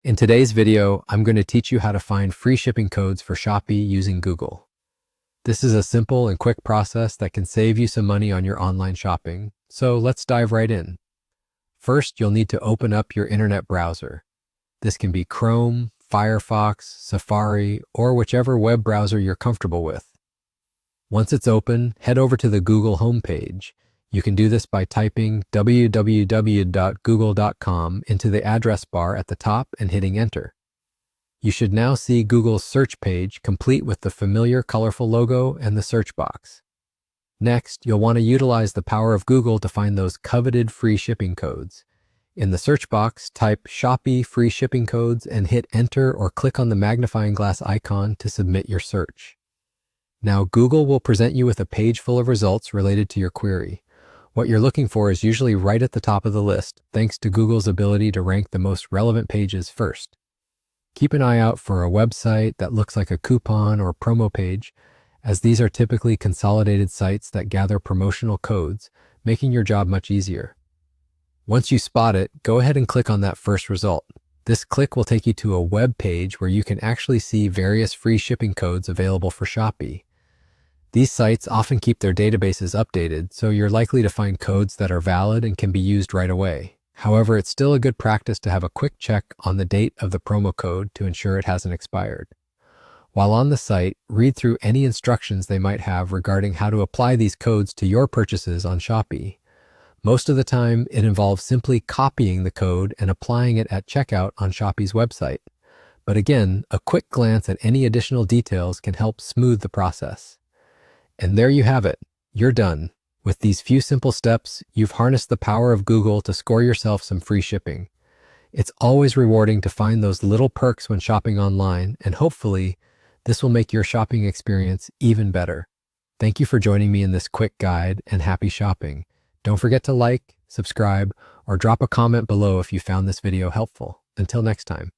In today's video, I'm going to teach you how to find free shipping codes for Shopee using Google. This is a simple and quick process that can save you some money on your online shopping, so let's dive right in. First, you'll need to open up your internet browser. This can be Chrome, Firefox, Safari, or whichever web browser you're comfortable with. Once it's open, head over to the Google homepage. You can do this by typing www.google.com into the address bar at the top and hitting enter. You should now see Google's search page complete with the familiar colorful logo and the search box. Next, you'll want to utilize the power of Google to find those coveted free shipping codes. In the search box, type Shopee free shipping codes and hit enter or click on the magnifying glass icon to submit your search. Now, Google will present you with a page full of results related to your query. What you're looking for is usually right at the top of the list, thanks to Google's ability to rank the most relevant pages first. Keep an eye out for a website that looks like a coupon or promo page, as these are typically consolidated sites that gather promotional codes, making your job much easier. Once you spot it, go ahead and click on that first result. This click will take you to a web page where you can actually see various free shipping codes available for Shopee. These sites often keep their databases updated, so you're likely to find codes that are valid and can be used right away. However, it's still a good practice to have a quick check on the date of the promo code to ensure it hasn't expired. While on the site, read through any instructions they might have regarding how to apply these codes to your purchases on Shopee. Most of the time, it involves simply copying the code and applying it at checkout on Shopee's website. But again, a quick glance at any additional details can help smooth the process. And there you have it. You're done. With these few simple steps, you've harnessed the power of Google to score yourself some free shipping. It's always rewarding to find those little perks when shopping online, and hopefully, this will make your shopping experience even better. Thank you for joining me in this quick guide, and happy shopping. Don't forget to like, subscribe, or drop a comment below if you found this video helpful. Until next time.